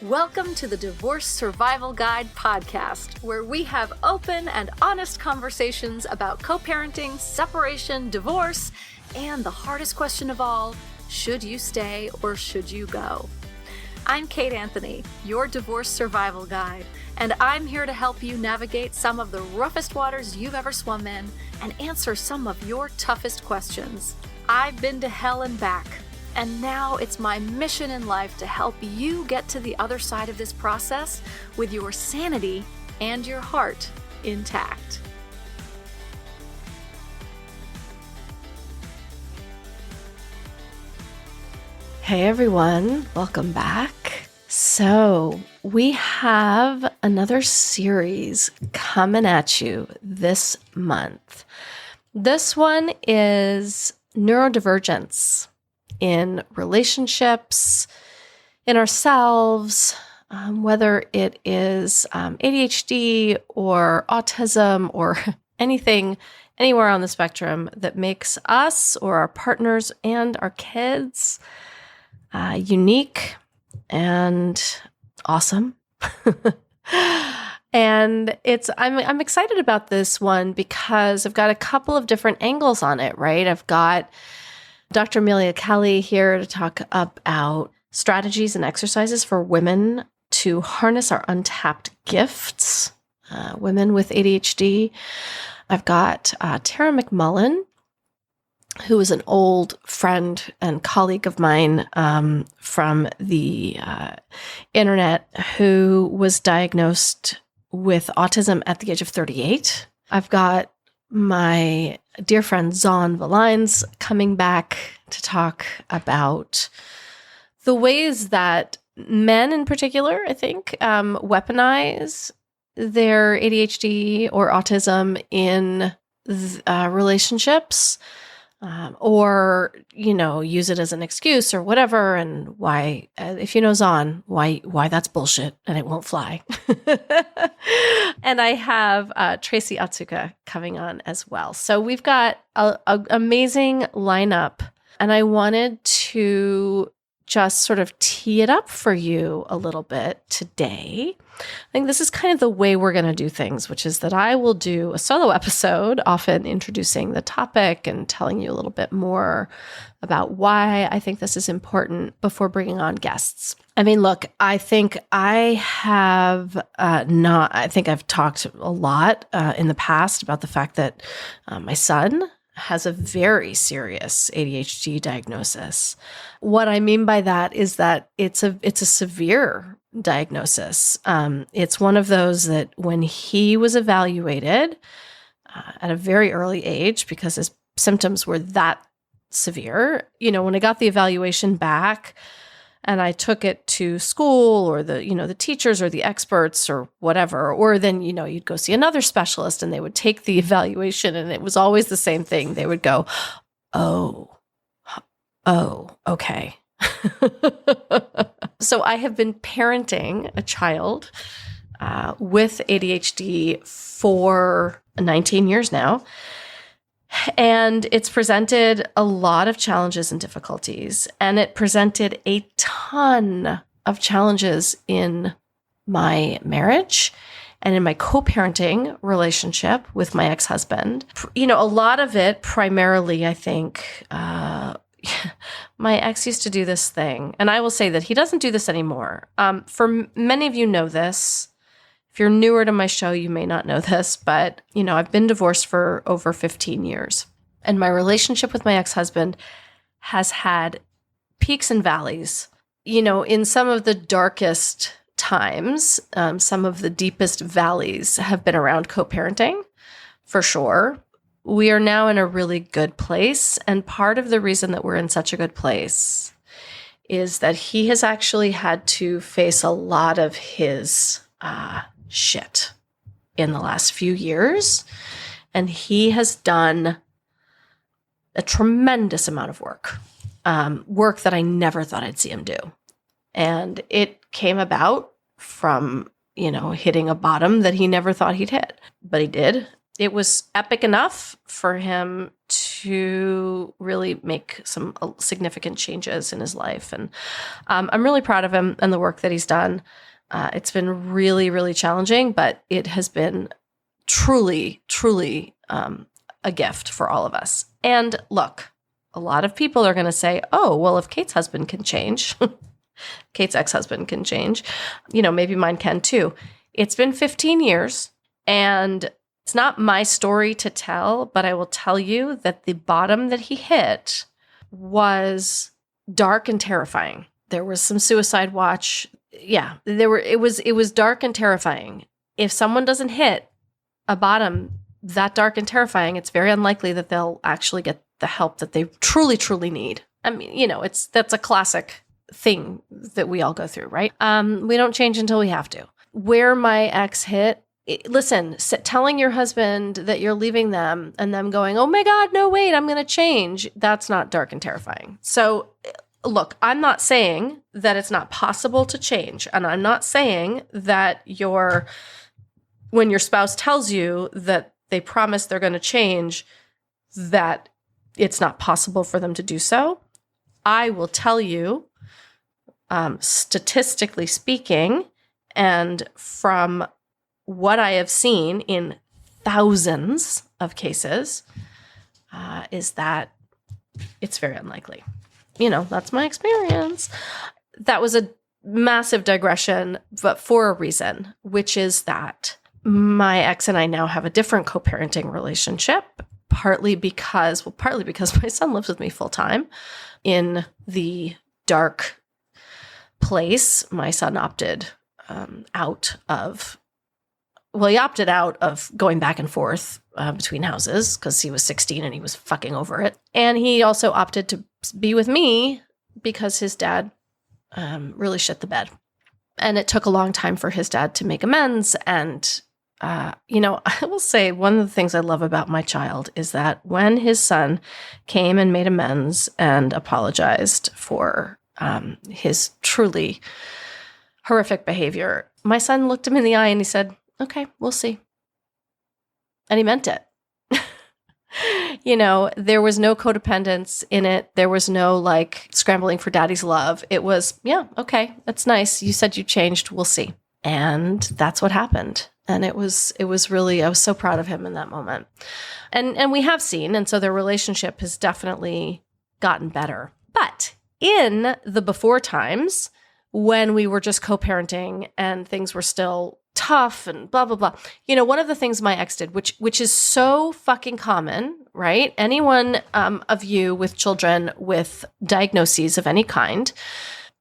Welcome to the Divorce Survival Guide podcast, where we have open and honest conversations about co-parenting, separation, divorce, and the hardest question of all, should you stay or should you go? I'm Kate Anthony, your divorce survival guide, and I'm here to help you navigate some of the roughest waters you've ever swum in and answer some of your toughest questions. I've been to hell and back, and now it's my mission in life to help you get to the other side of this process with your sanity and your heart intact. Hey everyone, welcome back. So we have another series coming at you this month. This one is neurodivergence in relationships, in ourselves, whether it is ADHD or autism or anything, anywhere on the spectrum that makes us or our partners and our kids unique and awesome. And I'm excited about this one because I've got a couple of different angles on it, right? I've got Dr. Amelia Kelley here to talk about strategies and exercises for women to harness our untapped gifts, women with ADHD. I've got Tara McMullin, who is an old friend and colleague of mine from the internet, who was diagnosed with autism at the age of 38. I've got my dear friend Zawn Villines coming back to talk about the ways that men in particular, I think, weaponize their ADHD or autism in relationships. Or, use it as an excuse or whatever. And why, if you know Zawn, why that's bullshit and it won't fly. And I have Tracy Otsuka coming on as well. So we've got an amazing lineup, and I wanted to just sort of tee it up for you a little bit today. I think this is kind of the way we're going to do things, which is that I will do a solo episode, often introducing the topic and telling you a little bit more about why I think this is important before bringing on guests. I mean, look, I think I've talked a lot in the past about the fact that my son has a very serious ADHD diagnosis. What I mean by that is that it's a severe diagnosis. It's one of those that when he was evaluated at a very early age, because his symptoms were that severe, when I got the evaluation back and I took it to school or the teachers or the experts or whatever, or then, you'd go see another specialist and they would take the evaluation and it was always the same thing. They would go, oh, okay. So I have been parenting a child with ADHD for 19 years now. And it's presented a lot of challenges and difficulties. And it presented a ton of challenges in my marriage and in my co-parenting relationship with my ex-husband. A lot of it primarily, I think, my ex used to do this thing. And I will say that he doesn't do this anymore. For many of you know this. If you're newer to my show, you may not know this, but, I've been divorced for over 15 years. And my relationship with my ex-husband has had peaks and valleys. In some of the darkest times, some of the deepest valleys have been around co-parenting, for sure. We are now in a really good place. And part of the reason that we're in such a good place is that he has actually had to face a lot of his shit in the last few years. And he has done a tremendous amount of work that I never thought I'd see him do. And it came about from, hitting a bottom that he never thought he'd hit, but he did. it was epic enough for him to really make some significant changes in his life. And I'm really proud of him and the work that he's done. It's been really, really challenging, but it has been truly, truly a gift for all of us. And look, a lot of people are going to say, oh, well, if Kate's husband can change, Kate's ex-husband can change, maybe mine can too. It's been 15 years and it's not my story to tell, but I will tell you that the bottom that he hit was dark and terrifying. There was some suicide watch. Yeah, it was dark and terrifying. If someone doesn't hit a bottom that dark and terrifying, it's very unlikely that they'll actually get the help that they truly, truly need. I mean, that's a classic thing that we all go through, right? We don't change until we have to. Where my ex hit, listen, telling your husband that you're leaving them and them going, oh my God, no, wait, I'm going to change. That's not dark and terrifying. So look, I'm not saying that it's not possible to change. And I'm not saying that when your spouse tells you that they promise they're going to change, that it's not possible for them to do so. I will tell you, statistically speaking, and from what I have seen in thousands of cases, is that it's very unlikely. That's my experience. That was a massive digression, but for a reason, which is that my ex and I now have a different co-parenting relationship, partly because my son lives with me full time in the dark place. My son opted out of going back and forth between houses because he was 16 and he was fucking over it. And he also opted to be with me because his dad really shit the bed. And it took a long time for his dad to make amends. And, I will say one of the things I love about my child is that when his son came and made amends and apologized for his truly horrific behavior, my son looked him in the eye and he said, okay, we'll see. And he meant it. There was no codependence in it. There was no scrambling for daddy's love. It was, yeah, okay, that's nice. You said you changed. We'll see. And that's what happened. And it was really, I was so proud of him in that moment. And we have seen, and so their relationship has definitely gotten better. But in the before times, when we were just co-parenting and things were still tough and blah, blah, blah. One of the things my ex did, which is so fucking common, right? Anyone of you with children with diagnoses of any kind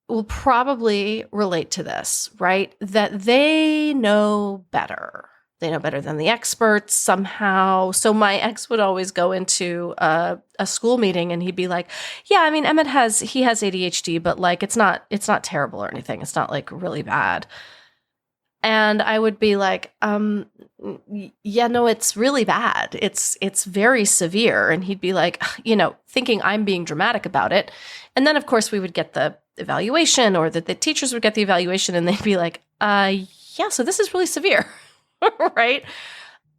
will probably relate to this, right? That they know better. They know better than the experts somehow. So my ex would always go into a school meeting and he'd be like, yeah, I mean, Emmett has ADHD, but it's not terrible or anything. It's not really bad. And I would be like, yeah, no, it's really bad. It's very severe. And he'd be like, thinking I'm being dramatic about it. And then of course we would get the evaluation, or that the teachers would get the evaluation and they'd be like, yeah, so this is really severe. Right?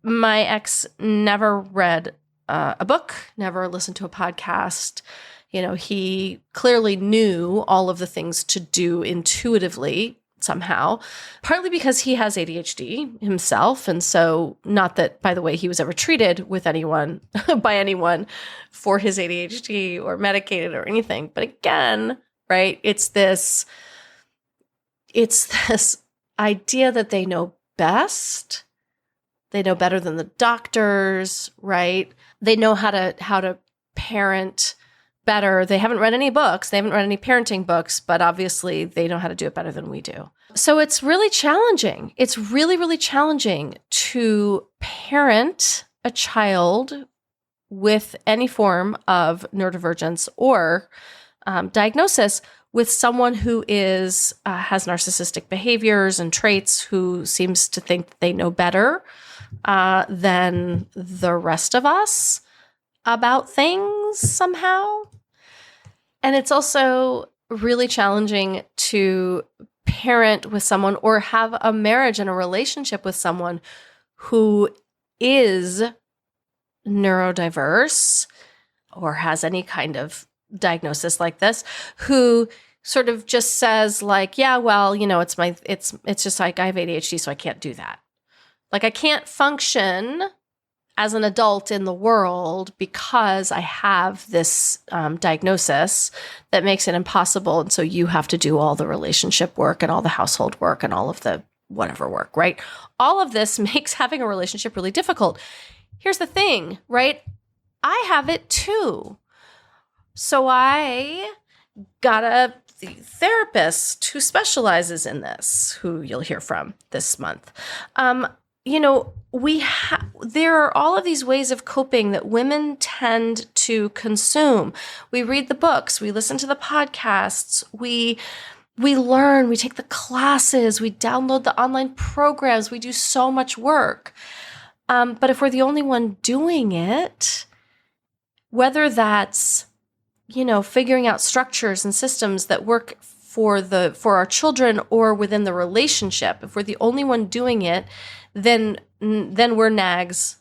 My ex never read a book, never listened to a podcast. He clearly knew all of the things to do intuitively somehow, partly because he has ADHD himself. And so, not that, by the way, he was ever treated with anyone by anyone for his ADHD or medicated or anything. But again, right, it's this idea that they know best. They know better than the doctors, right? They know how to parent better. They haven't read any books. They haven't read any parenting books, but obviously they know how to do it better than we do. So it's really challenging. It's really, really challenging to parent a child with any form of neurodivergence or diagnosis with someone who has narcissistic behaviors and traits, who seems to think they know better than the rest of us about things somehow. And it's also really challenging to parent with someone or have a marriage and a relationship with someone who is neurodiverse or has any kind of diagnosis like this, who sort of just says like, yeah, well, it's just like I have ADHD, so I can't do that. Like I can't function as an adult in the world because I have this diagnosis that makes it impossible. And so you have to do all the relationship work and all the household work and all of the whatever work, right? All of this makes having a relationship really difficult. Here's the thing, right? I have it too. So I got a therapist who specializes in this, who you'll hear from this month. There are all of these ways of coping that women tend to consume. We read the books, we listen to the podcasts, we learn, we take the classes, we download the online programs, we do so much work. But if we're the only one doing it, whether that's, figuring out structures and systems that work for our children or within the relationship, if we're the only one doing it, then we're nags,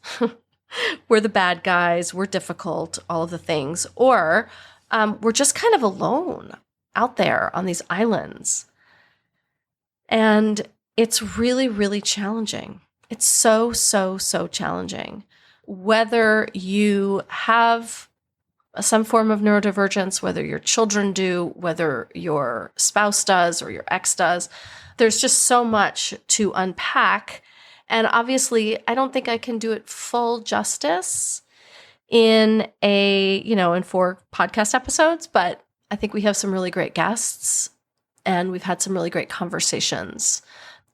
we're the bad guys, we're difficult, all of the things, or we're just kind of alone out there on these islands. And it's really, really challenging. It's so, so, so challenging. Whether you have some form of neurodivergence, whether your children do, whether your spouse does or your ex does, there's just so much to unpack. And obviously, I don't think I can do it full justice in in 4 podcast episodes, but I think we have some really great guests and we've had some really great conversations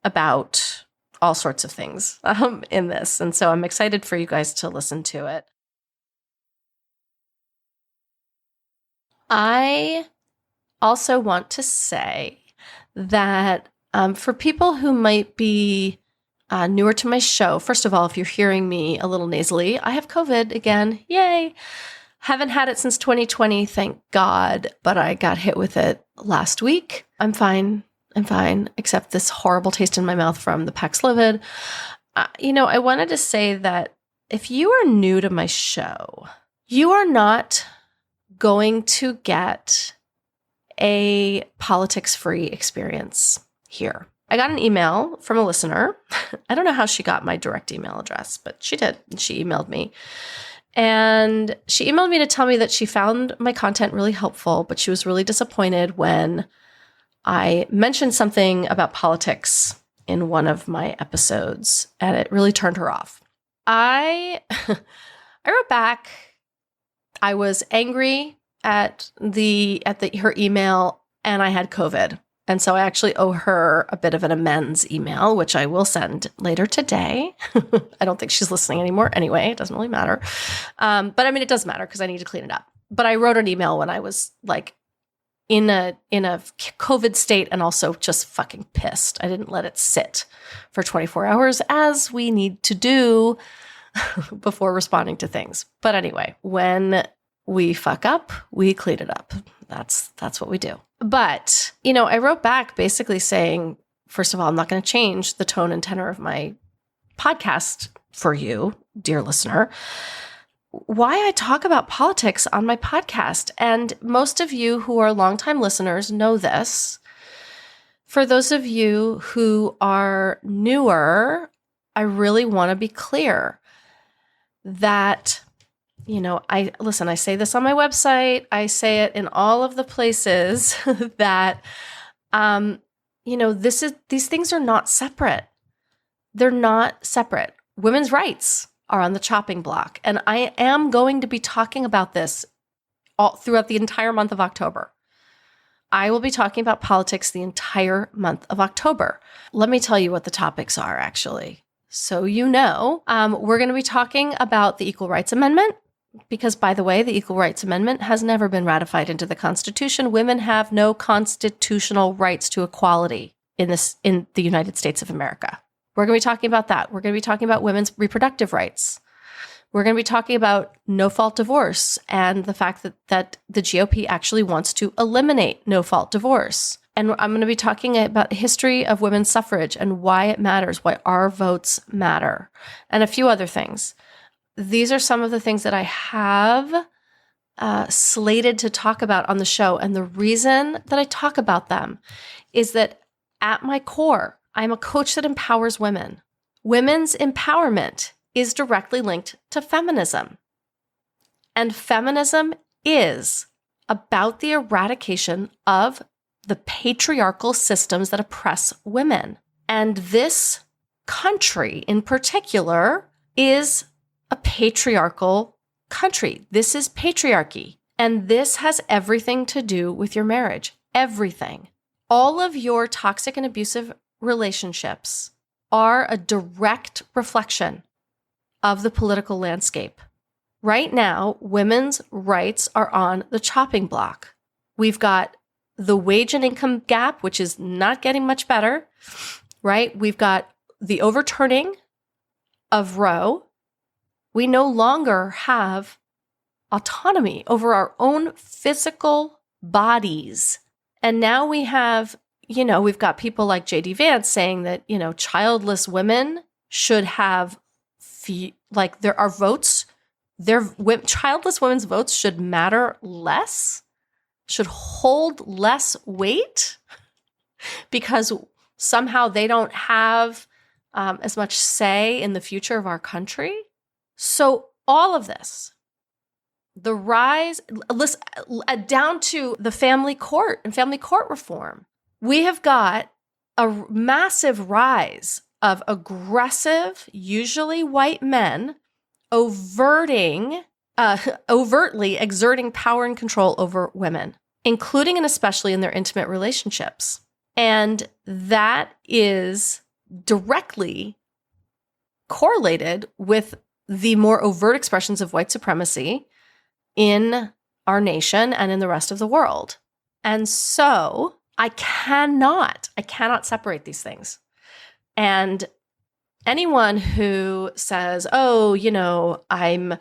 about all sorts of things in this. And so I'm excited for you guys to listen to it. I also want to say that for people who might be newer to my show, first of all, if you're hearing me a little nasally, I have COVID again. Yay. Haven't had it since 2020, thank God, but I got hit with it last week. I'm fine, except this horrible taste in my mouth from the Paxlovid. I wanted to say that if you are new to my show, you are not going to get a politics-free experience here. I got an email from a listener. I don't know how she got my direct email address, but she did. She emailed me. And she emailed me to tell me that she found my content really helpful, but she was really disappointed when I mentioned something about politics in one of my episodes, and it really turned her off. I wrote back. I was angry at her email, and I had COVID. And so I actually owe her a bit of an amends email, which I will send later today. I don't think she's listening anymore. Anyway, it doesn't really matter. But I mean, it does matter because I need to clean it up. But I wrote an email when I was like in a COVID state and also just fucking pissed. I didn't let it sit for 24 hours as we need to do before responding to things. But anyway, when we fuck up, we clean it up. That's what we do. But, I wrote back basically saying, first of all, I'm not going to change the tone and tenor of my podcast for you, dear listener. Why I talk about politics on my podcast. And most of you who are longtime listeners know this. For those of you who are newer, I really want to be clear that I say this on my website. I say it in all of the places that, these things are not separate. They're not separate. Women's rights are on the chopping block. And I am going to be talking about this all throughout the entire month of October. I will be talking about politics the entire month of October. Let me tell you what the topics are, actually. So we're going to be talking about the Equal Rights Amendment. Because, by the way, the Equal Rights Amendment has never been ratified into the Constitution. Women have no constitutional rights to equality in the United States of America. We're going to be talking about that. We're going to be talking about women's reproductive rights. We're going to be talking about no-fault divorce and the fact that the GOP actually wants to eliminate no-fault divorce. And I'm going to be talking about the history of women's suffrage and why it matters, why our votes matter, and a few other things. These are some of the things that I have slated to talk about on the show. And the reason that I talk about them is that at my core, I'm a coach that empowers women. Women's empowerment is directly linked to feminism. And feminism is about the eradication of the patriarchal systems that oppress women. And this country in particular is a patriarchal country. This is patriarchy. And this has everything to do with your marriage. Everything. All of your toxic and abusive relationships are a direct reflection of the political landscape. Right now, women's rights are on the chopping block. We've got the wage and income gap, which is not getting much better, right? We've got the overturning of Roe. We no longer have autonomy over our own physical bodies. And now we have, we've got people like J.D. Vance saying that, childless women should have, our votes, childless women's votes should matter less, should hold less weight because somehow they don't have as much say in the future of our country. So all of this, the rise, down to the family court and family court reform, we have got a massive rise of aggressive, usually white men overtly exerting power and control over women, including and especially in their intimate relationships. And that is directly correlated with the more overt expressions of white supremacy in our nation and in the rest of the world. And so I cannot separate these things. And anyone who says, I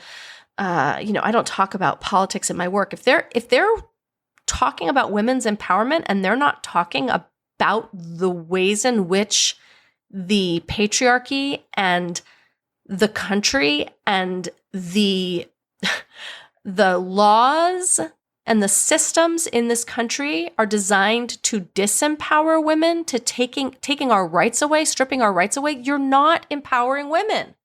don't talk about politics in my work. If they're talking about women's empowerment and they're not talking about the ways in which the patriarchy and the country and the laws and the systems in this country are designed to disempower women, to taking our rights away, stripping our rights away, you're not empowering women.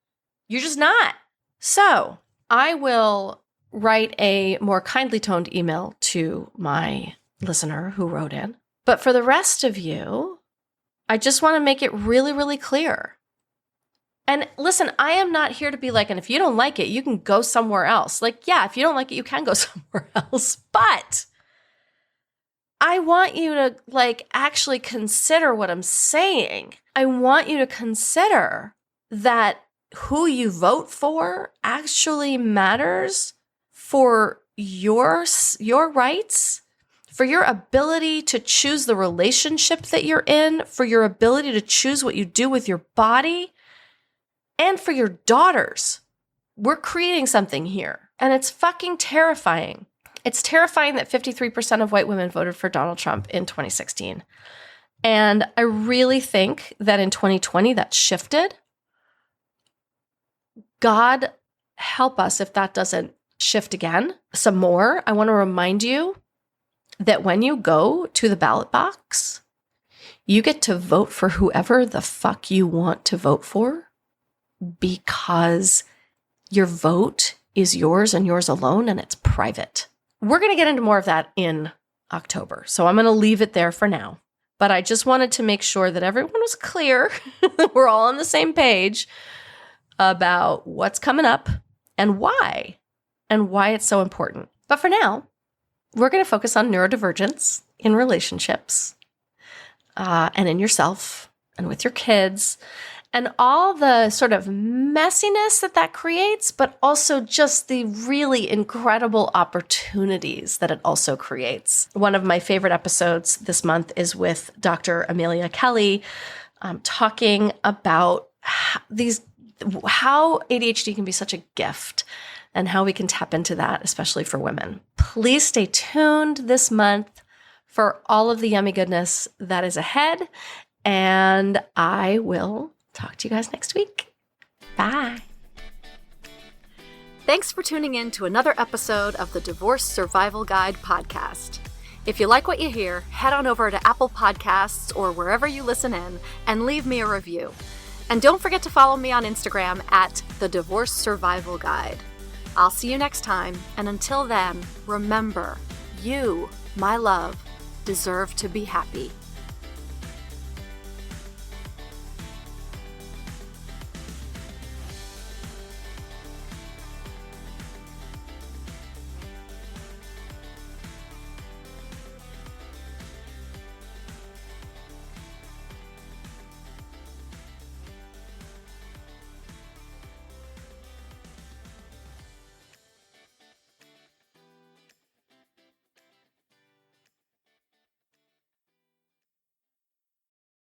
You're just not. So I will write a more kindly toned email to my listener who wrote in. But for the rest of you, I just want to make it really, really clear. And listen, I am not here to be like, and if you don't like it, you can go somewhere else. If you don't like it, you can go somewhere else. But I want you to actually consider what I'm saying. I want you to consider that who you vote for actually matters for your rights, for your ability to choose the relationship that you're in, for your ability to choose what you do with your body, and for your daughters. We're creating something here. And it's fucking terrifying. It's terrifying that 53% of white women voted for Donald Trump in 2016. And I really think that in 2020 that shifted. God help us if that doesn't shift again. Some more, I want to remind you that when you go to the ballot box, you get to vote for whoever the fuck you want to vote for, because your vote is yours and yours alone, and it's private. We're going to get into more of that in October, so I'm going to leave it there for now. But I just wanted to make sure that everyone was clear, that we're all on the same page about what's coming up and why it's so important. But for now, we're going to focus on neurodivergence in relationships and in yourself and with your kids, and all the sort of messiness that creates, but also just the really incredible opportunities that it also creates. One of my favorite episodes this month is with Dr. Amelia Kelley, talking about how ADHD can be such a gift and how we can tap into that, especially for women. Please stay tuned this month for all of the yummy goodness that is ahead. And I will talk to you guys next week. Bye. Thanks for tuning in to another episode of the Divorce Survival Guide podcast. If you like what you hear, head on over to Apple Podcasts or wherever you listen in and leave me a review. And don't forget to follow me on Instagram at the Divorce Survival Guide. I'll see you next time, and until then, remember, you, my love, deserve to be happy.